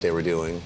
they were doing,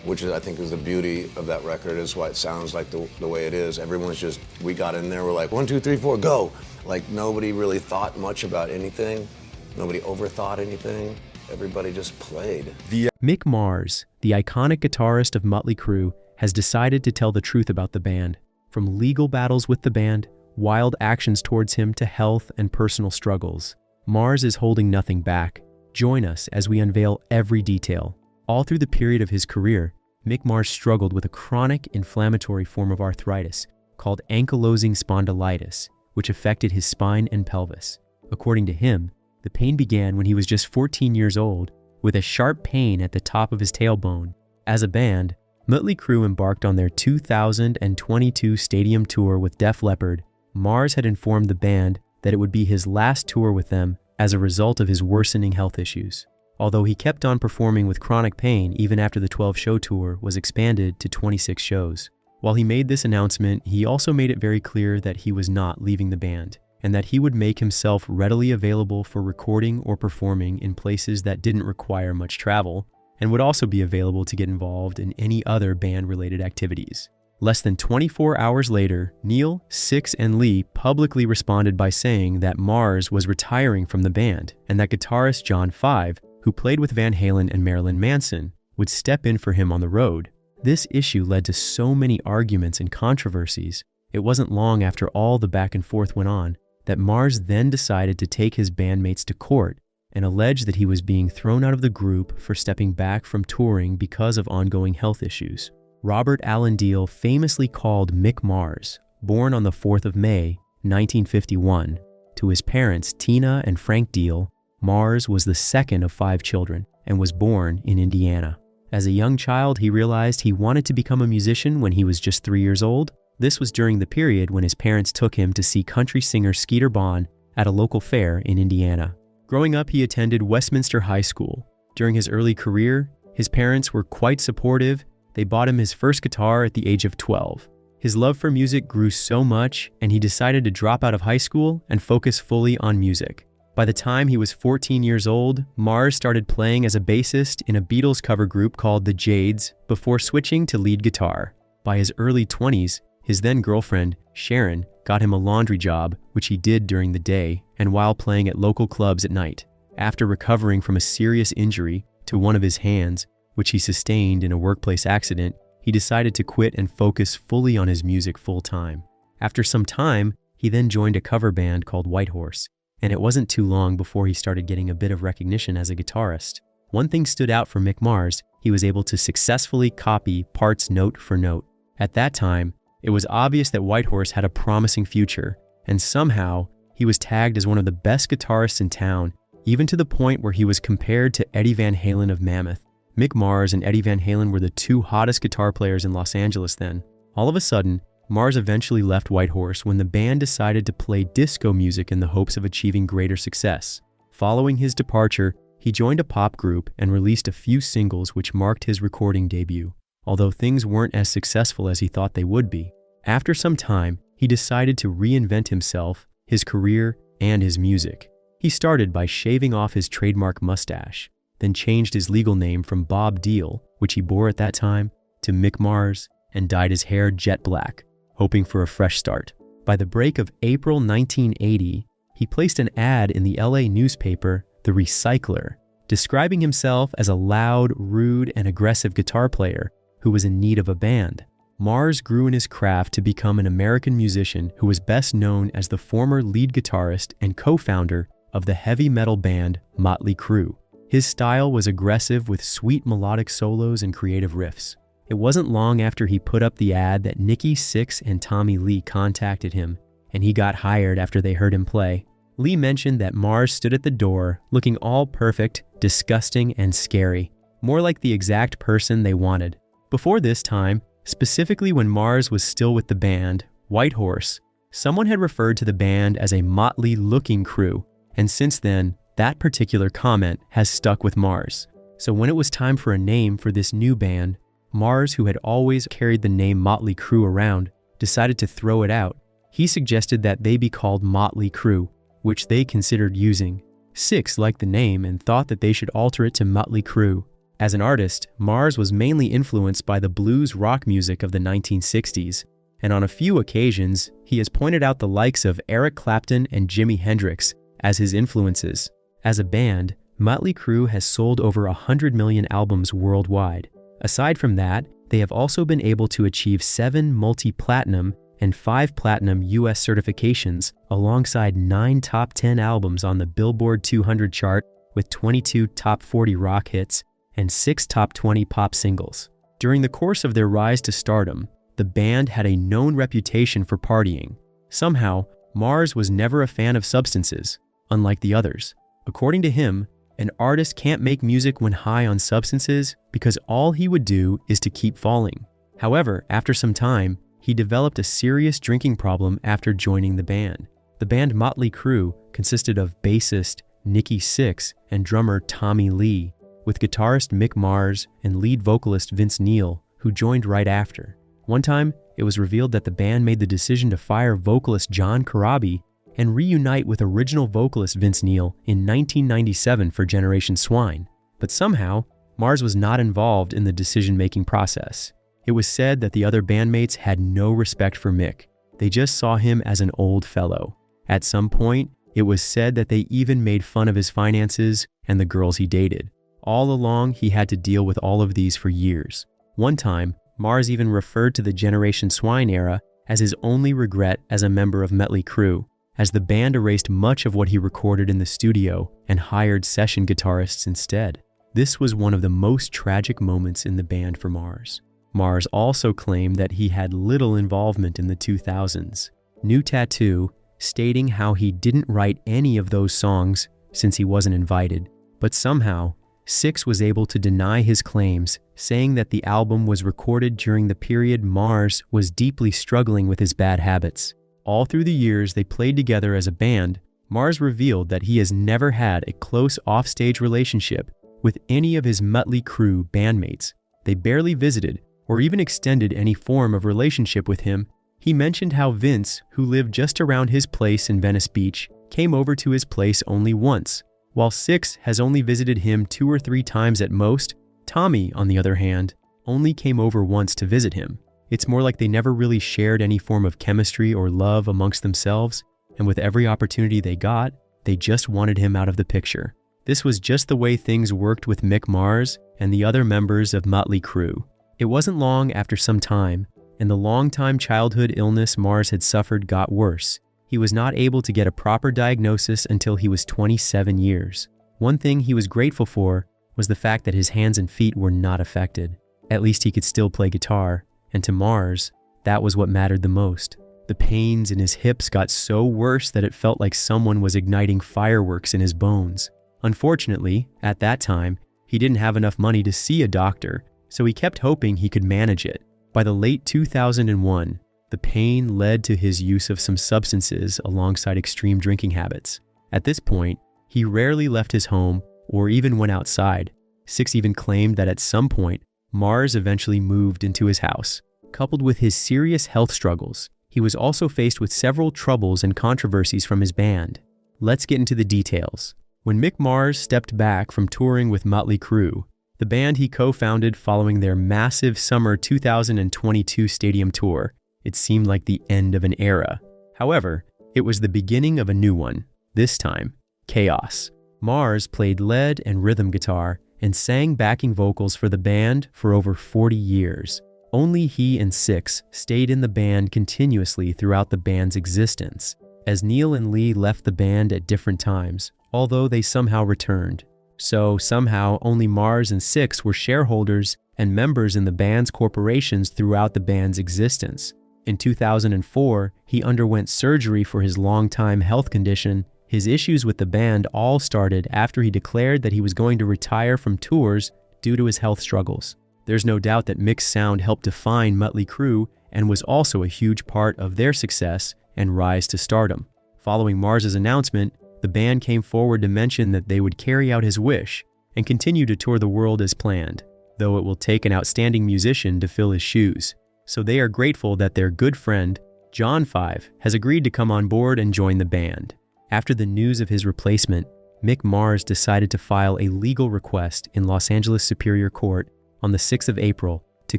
which is, I think, is the beauty of that record, is why it sounds like the way it is. Everyone's just, we got in there, we're like, 1, 2, 3, 4, go. Like, nobody really thought much about anything. Nobody overthought anything. Everybody just played. Mick Mars, the iconic guitarist of Mötley Crüe, has decided to tell the truth about the band. From legal battles with the band, wild actions towards him, to health and personal struggles, Mars is holding nothing back. Join us as we unveil every detail. All through the period of his career, Mick Mars struggled with a chronic inflammatory form of arthritis called ankylosing spondylitis, which affected his spine and pelvis. According to him, the pain began when he was just 14 years old, with a sharp pain at the top of his tailbone. As a band, Mötley Crüe embarked on their 2022 stadium tour with Def Leppard. Mars had informed the band that it would be his last tour with them as a result of his worsening health issues. Although he kept on performing with chronic pain even after the 12-show tour was expanded to 26 shows. While he made this announcement, he also made it very clear that he was not leaving the band, and that he would make himself readily available for recording or performing in places that didn't require much travel, and would also be available to get involved in any other band-related activities. Less than 24 hours later, Neil, Six, and Lee publicly responded by saying that Mars was retiring from the band, and that guitarist John Five, who played with Van Halen and Marilyn Manson, would step in for him on the road. This issue led to so many arguments and controversies. It wasn't long after all the back and forth went on that Mars then decided to take his bandmates to court and allege that he was being thrown out of the group for stepping back from touring because of ongoing health issues. Robert Allen Deal famously called Mick Mars, born on the 4th of May, 1951, to his parents Tina and Frank Deal. Mars was the second of 5 children and was born in Indiana. As a young child, he realized he wanted to become a musician when he was just 3 years old. This was during the period when his parents took him to see country singer Skeeter Bond at a local fair in Indiana. Growing up, he attended Westminster High School. During his early career, his parents were quite supportive. They bought him his first guitar at the age of 12. His love for music grew so much, and he decided to drop out of high school and focus fully on music. By the time he was 14 years old, Mars started playing as a bassist in a Beatles cover group called the Jades before switching to lead guitar. By his early 20s, his then-girlfriend, Sharon, got him a laundry job, which he did during the day and while playing at local clubs at night. After recovering from a serious injury to one of his hands, which he sustained in a workplace accident, he decided to quit and focus fully on his music full-time. After some time, he then joined a cover band called Whitehorse, and it wasn't too long before he started getting a bit of recognition as a guitarist. One thing stood out for Mick Mars: he was able to successfully copy parts note for note. At that time, it was obvious that Whitehorse had a promising future, and somehow, he was tagged as one of the best guitarists in town, even to the point where he was compared to Eddie Van Halen of Mammoth. Mick Mars and Eddie Van Halen were the 2 hottest guitar players in Los Angeles then. All of a sudden, Mars eventually left Whitehorse when the band decided to play disco music in the hopes of achieving greater success. Following his departure, he joined a pop group and released a few singles which marked his recording debut, although things weren't as successful as he thought they would be. After some time, he decided to reinvent himself, his career, and his music. He started by shaving off his trademark mustache, then changed his legal name from Bob Deal, which he bore at that time, to Mick Mars, and dyed his hair jet black, hoping for a fresh start. By the break of April 1980, he placed an ad in the LA newspaper, The Recycler, describing himself as a loud, rude, and aggressive guitar player who was in need of a band. Mars grew in his craft to become an American musician who was best known as the former lead guitarist and co-founder of the heavy metal band Mötley Crüe. His style was aggressive with sweet melodic solos and creative riffs. It wasn't long after he put up the ad that Nikki Sixx and Tommy Lee contacted him, and he got hired after they heard him play. Lee mentioned that Mars stood at the door, looking all perfect, disgusting, and scary, more like the exact person they wanted. Before this time, specifically when Mars was still with the band, Whitehorse, someone had referred to the band as a motley-looking crew, and since then, that particular comment has stuck with Mars. So when it was time for a name for this new band, Mars, who had always carried the name Mötley Crüe around, decided to throw it out. He suggested that they be called Mötley Crüe, which they considered using. Sixx liked the name and thought that they should alter it to Mötley Crüe. As an artist, Mars was mainly influenced by the blues rock music of the 1960s, and on a few occasions, he has pointed out the likes of Eric Clapton and Jimi Hendrix as his influences. As a band, Mötley Crüe has sold over 100 million albums worldwide. Aside from that, they have also been able to achieve 7 multi-platinum and 5 platinum US certifications alongside 9 top 10 albums on the Billboard 200 chart with 22 top 40 rock hits and 6 top 20 pop singles. During the course of their rise to stardom, the band had a known reputation for partying. Somehow, Mars was never a fan of substances, unlike the others. According to him, an artist can't make music when high on substances because all he would do is to keep falling. However, after some time, he developed a serious drinking problem after joining the band. The band Mötley Crüe consisted of bassist Nikki Sixx and drummer Tommy Lee, with guitarist Mick Mars and lead vocalist Vince Neil, who joined right after. One time, it was revealed that the band made the decision to fire vocalist John Corabi and reunite with original vocalist Vince Neil in 1997 for Generation Swine. But somehow, Mars was not involved in the decision-making process. It was said that the other bandmates had no respect for Mick. They just saw him as an old fellow. At some point, it was said that they even made fun of his finances and the girls he dated. All along, he had to deal with all of these for years. One time, Mars even referred to the Generation Swine era as his only regret as a member of Mötley Crüe, as the band erased much of what he recorded in the studio and hired session guitarists instead. This was one of the most tragic moments in the band for Mars. Mars also claimed that he had little involvement in the 2000s. New Tattoo, stating how he didn't write any of those songs since he wasn't invited, but somehow, Sixx was able to deny his claims, saying that the album was recorded during the period Mars was deeply struggling with his bad habits. All through the years they played together as a band, Mars revealed that he has never had a close offstage relationship with any of his Mötley Crüe bandmates. They barely visited or even extended any form of relationship with him. He mentioned how Vince, who lived just around his place in Venice Beach, came over to his place only once. While Sixx has only visited him 2 or 3 times at most, Tommy, on the other hand, only came over once to visit him. It's more like they never really shared any form of chemistry or love amongst themselves, and with every opportunity they got, they just wanted him out of the picture. This was just the way things worked with Mick Mars and the other members of Mötley Crüe. It wasn't long after some time, and the long-time childhood illness Mars had suffered got worse. He was not able to get a proper diagnosis until he was 27 years. One thing he was grateful for was the fact that his hands and feet were not affected. At least he could still play guitar, and to Mars, that was what mattered the most. The pains in his hips got so worse that it felt like someone was igniting fireworks in his bones. Unfortunately, at that time, he didn't have enough money to see a doctor, so he kept hoping he could manage it. By the late 2001, the pain led to his use of some substances alongside extreme drinking habits. At this point, he rarely left his home or even went outside. Sixx even claimed that at some point, Mars eventually moved into his house. Coupled with his serious health struggles, he was also faced with several troubles and controversies from his band. Let's get into the details. When Mick Mars stepped back from touring with Mötley Crüe, the band he co-founded following their massive summer 2022 stadium tour, it seemed like the end of an era. However, it was the beginning of a new one, this time, chaos. Mars played lead and rhythm guitar and sang backing vocals for the band for over 40 years. Only he and Sixx stayed in the band continuously throughout the band's existence, as Neil and Lee left the band at different times, although they somehow returned. So somehow only Mars and Sixx were shareholders and members in the band's corporations throughout the band's existence. In 2004, he underwent surgery for his long-time health condition. His issues with the band all started after he declared that he was going to retire from tours due to his health struggles. There's no doubt that Mick's sound helped define Mötley Crüe and was also a huge part of their success and rise to stardom. Following Mars's announcement, the band came forward to mention that they would carry out his wish and continue to tour the world as planned, though it will take an outstanding musician to fill his shoes. So they are grateful that their good friend, John 5, has agreed to come on board and join the band. After the news of his replacement, Mick Mars decided to file a legal request in Los Angeles Superior Court on the 6th of April to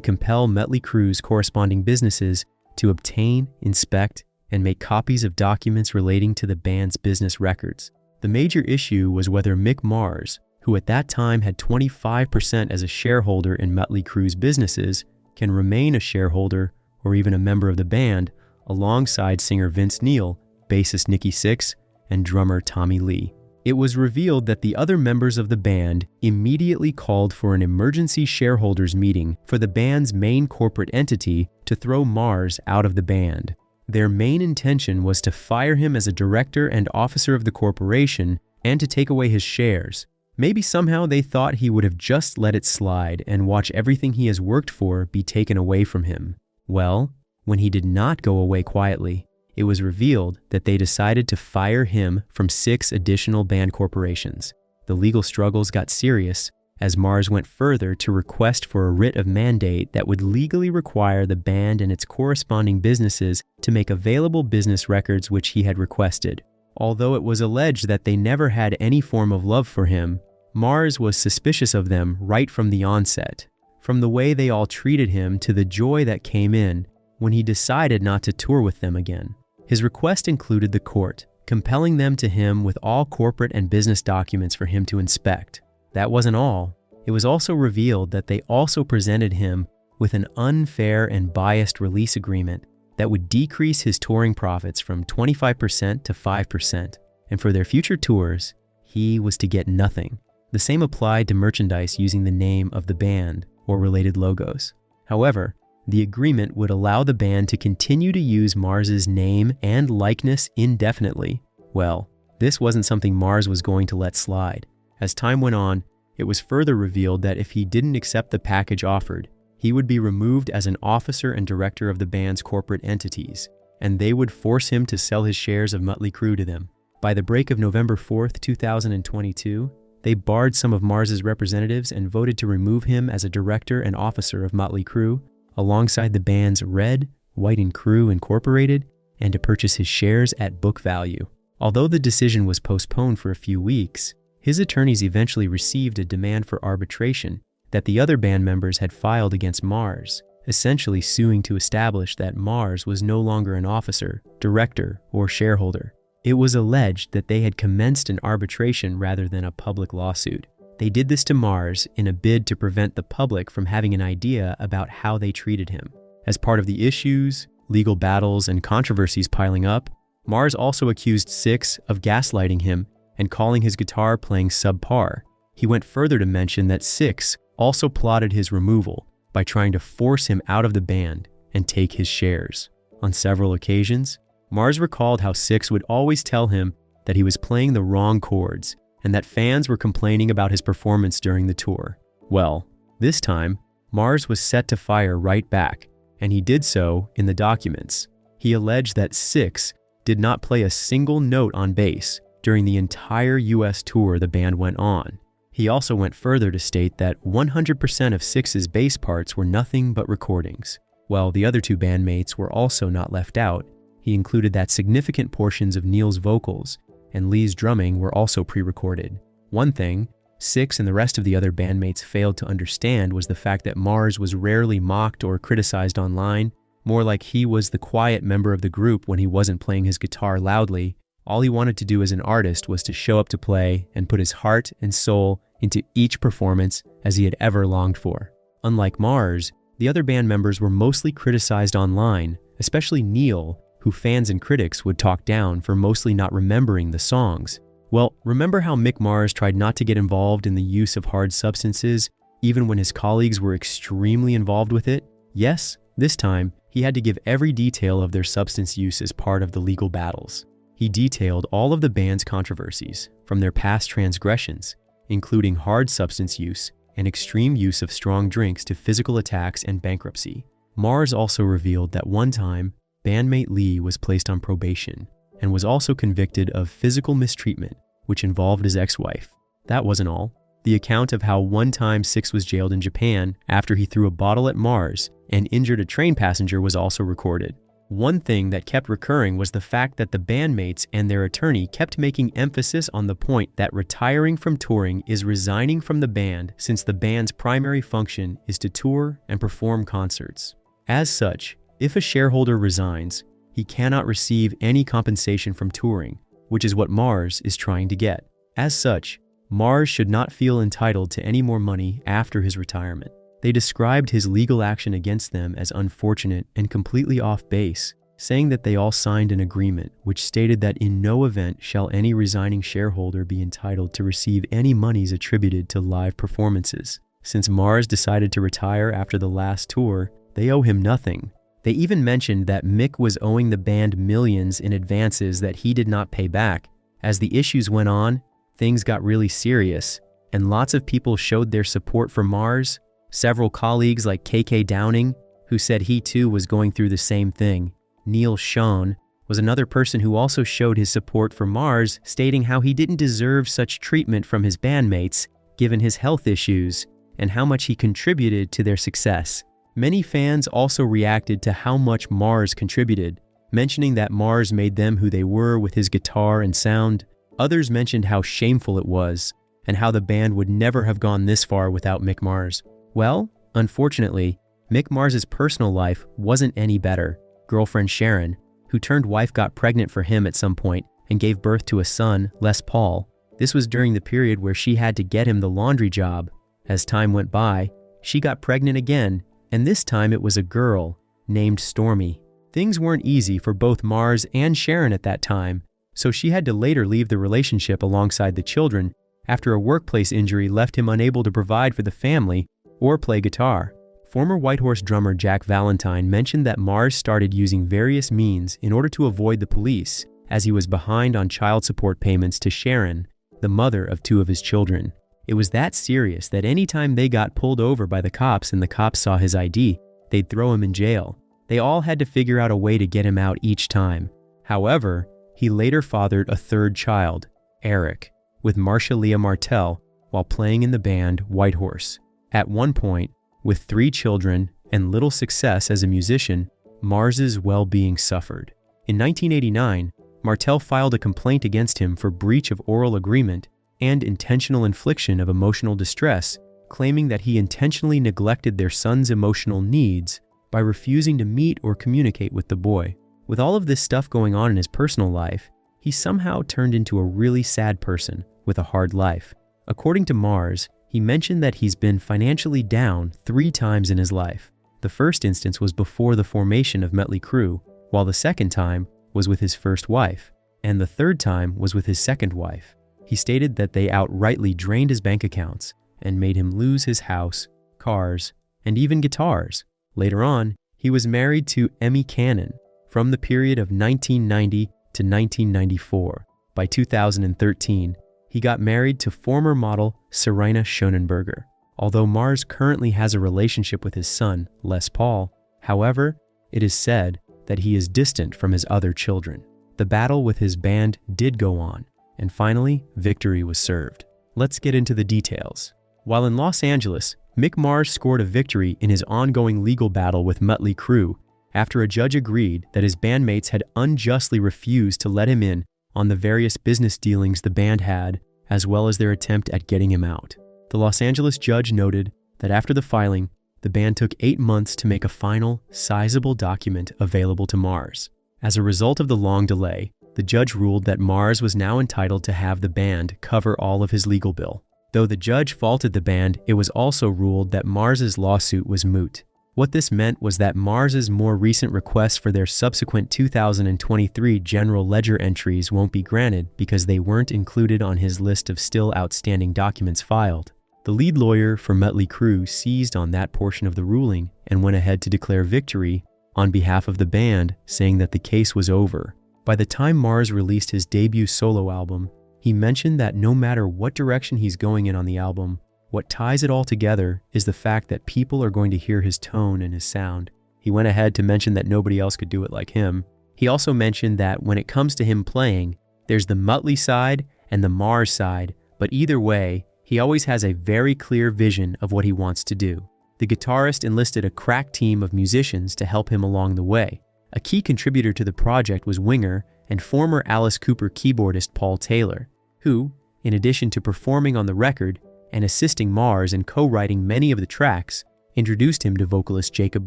compel Mötley Crüe's corresponding businesses to obtain, inspect, and make copies of documents relating to the band's business records. The major issue was whether Mick Mars, who at that time had 25% as a shareholder in Mötley Crüe's businesses, can remain a shareholder or even a member of the band alongside singer Vince Neil, bassist Nikki Sixx, and drummer Tommy Lee. It was revealed that the other members of the band immediately called for an emergency shareholders meeting for the band's main corporate entity to throw Mars out of the band. Their main intention was to fire him as a director and officer of the corporation and to take away his shares. Maybe somehow they thought he would have just let it slide and watch everything he has worked for be taken away from him. Well, when he did not go away quietly, it was revealed that they decided to fire him from 6 additional band corporations. The legal struggles got serious as Mars went further to request for a writ of mandate that would legally require the band and its corresponding businesses to make available business records which he had requested. Although it was alleged that they never had any form of love for him, Mars was suspicious of them right from the onset. From the way they all treated him to the joy that came in when he decided not to tour with them again. His request included the court, compelling them to him with all corporate and business documents for him to inspect. That wasn't all. It was also revealed that they also presented him with an unfair and biased release agreement that would decrease his touring profits from 25% to 5%, and for their future tours, he was to get nothing. The same applied to merchandise using the name of the band or related logos. However, the agreement would allow the band to continue to use Mars's name and likeness indefinitely. Well, this wasn't something Mars was going to let slide. As time went on, it was further revealed that if he didn't accept the package offered, he would be removed as an officer and director of the band's corporate entities, and they would force him to sell his shares of Mötley Crüe to them. By the break of November 4th, 2022, they barred some of Mars's representatives and voted to remove him as a director and officer of Mötley Crüe, alongside the band's Red, White & Crüe Incorporated, and to purchase his shares at book value. Although the decision was postponed for a few weeks, his attorneys eventually received a demand for arbitration that the other band members had filed against Mars, essentially suing to establish that Mars was no longer an officer, director, or shareholder. It was alleged that they had commenced an arbitration rather than a public lawsuit. They did this to Mars in a bid to prevent the public from having an idea about how they treated him. As part of the issues, legal battles, and controversies piling up, Mars also accused Sixx of gaslighting him and calling his guitar playing subpar. He went further to mention that Sixx also plotted his removal by trying to force him out of the band and take his shares. On several occasions, Mars recalled how Sixx would always tell him that he was playing the wrong chords and that fans were complaining about his performance during the tour. Well, this time, Mars was set to fire right back, and he did so in the documents. He alleged that Sixx did not play a single note on bass during the entire US tour the band went on. He also went further to state that 100% of Sixx's bass parts were nothing but recordings. While the other 2 bandmates were also not left out, he included that significant portions of Neil's vocals and Lee's drumming were also pre-recorded. One thing Sixx and the rest of the other bandmates failed to understand was the fact that Mars was rarely mocked or criticized online, more like he was the quiet member of the group when he wasn't playing his guitar loudly. All he wanted to do as an artist was to show up to play and put his heart and soul into each performance as he had ever longed for. Unlike Mars, the other band members were mostly criticized online, especially Neil, who fans and critics would talk down for mostly not remembering the songs. Well, remember how Mick Mars tried not to get involved in the use of hard substances, even when his colleagues were extremely involved with it? Yes, this time, he had to give every detail of their substance use as part of the legal battles. He detailed all of the band's controversies, from their past transgressions, including hard substance use and extreme use of strong drinks to physical attacks and bankruptcy. Mars also revealed that one time, bandmate Lee was placed on probation and was also convicted of physical mistreatment, which involved his ex-wife. That wasn't all. The account of how one time Sixx was jailed in Japan after he threw a bottle at Mars and injured a train passenger was also recorded. One thing that kept recurring was the fact that the bandmates and their attorney kept making emphasis on the point that retiring from touring is resigning from the band, since the band's primary function is to tour and perform concerts. As such, if a shareholder resigns, he cannot receive any compensation from touring, which is what Mars is trying to get. As such, Mars should not feel entitled to any more money after his retirement. They described his legal action against them as unfortunate and completely off base, saying that they all signed an agreement which stated that in no event shall any resigning shareholder be entitled to receive any monies attributed to live performances. Since Mars decided to retire after the last tour, they owe him nothing. They even mentioned that Mick was owing the band millions in advances that he did not pay back. As the issues went on, things got really serious, and lots of people showed their support for Mars. Several colleagues like KK Downing, who said he too was going through the same thing. Neil Schon was another person who also showed his support for Mars, stating how he didn't deserve such treatment from his bandmates, given his health issues, and how much he contributed to their success. Many fans also reacted to how much Mars contributed, mentioning that Mars made them who they were with his guitar and sound. Others mentioned how shameful it was, and how the band would never have gone this far without Mick Mars. Well, unfortunately, Mick Mars's personal life wasn't any better. Girlfriend Sharon, who turned wife, got pregnant for him at some point and gave birth to a son, Les Paul. This was during the period where she had to get him the laundry job. As time went by, she got pregnant again, and this time it was a girl named Stormy. Things weren't easy for both Mars and Sharon at that time, so she had to later leave the relationship alongside the children after a workplace injury left him unable to provide for the family or play guitar. Former Whitehorse drummer Jack Valentine mentioned that Mars started using various means in order to avoid the police, as he was behind on child support payments to Sharon, the mother of two of his children. It was that serious that anytime they got pulled over by the cops and the cops saw his ID, they'd throw him in jail. They all had to figure out a way to get him out each time. However, he later fathered a third child, Eric, with Marcia Leah Martel, while playing in the band Whitehorse. At one point, with 3 children and little success as a musician, Mars's well-being suffered. In 1989, Martel filed a complaint against him for breach of oral agreement and intentional infliction of emotional distress, claiming that he intentionally neglected their son's emotional needs by refusing to meet or communicate with the boy. With all of this stuff going on in his personal life, he somehow turned into a really sad person with a hard life. According to Mars, he mentioned that he's been financially down 3 times in his life. The first instance was before the formation of Mötley Crüe, while the second time was with his first wife, and the third time was with his second wife. He stated that they outrightly drained his bank accounts and made him lose his house, cars, and even guitars. Later on, he was married to Emmy Cannon from the period of 1990 to 1994. By 2013, he got married to former model Serena Schonenberger. Although Mars currently has a relationship with his son, Les Paul, however, it is said that he is distant from his other children. The battle with his band did go on, and finally, victory was served. Let's get into the details. While in Los Angeles, Mick Mars scored a victory in his ongoing legal battle with Mötley Crüe after a judge agreed that his bandmates had unjustly refused to let him in on the various business dealings the band had, as well as their attempt at getting him out. The Los Angeles judge noted that after the filing, the band took 8 months to make a final, sizable document available to Mars. As a result of the long delay, the judge ruled that Mars was now entitled to have the band cover all of his legal bill. Though the judge faulted the band, it was also ruled that Mars's lawsuit was moot. What this meant was that Mars's more recent requests for their subsequent 2023 general ledger entries won't be granted because they weren't included on his list of still outstanding documents filed. The lead lawyer for Mötley Crüe seized on that portion of the ruling and went ahead to declare victory on behalf of the band, saying that the case was over. By the time Mars released his debut solo album, he mentioned that no matter what direction he's going in on the album, what ties it all together is the fact that people are going to hear his tone and his sound. He went ahead to mention that nobody else could do it like him. He also mentioned that when it comes to him playing, there's the Mötley side and the Mars side, but either way, he always has a very clear vision of what he wants to do. The guitarist enlisted a crack team of musicians to help him along the way. A key contributor to the project was winger and former Alice Cooper keyboardist Paul Taylor, who, in addition to performing on the record and assisting Mars in co-writing many of the tracks, introduced him to vocalist Jacob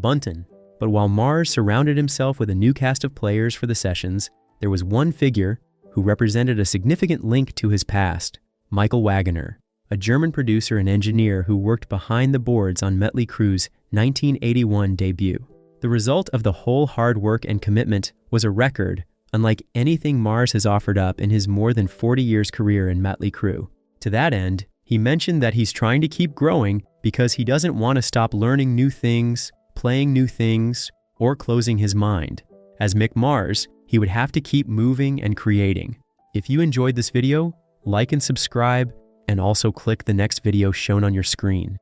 Bunton. But while Mars surrounded himself with a new cast of players for the sessions, there was one figure who represented a significant link to his past: Michael Wagener, a German producer and engineer who worked behind the boards on Mötley Crüe's 1981 debut. The result of the whole hard work and commitment was a record unlike anything Mars has offered up in his more than 40 years career in Mötley Crüe. To that end, he mentioned that he's trying to keep growing because he doesn't want to stop learning new things, playing new things, or closing his mind. As Mick Mars, he would have to keep moving and creating. If you enjoyed this video, like and subscribe, and also click the next video shown on your screen.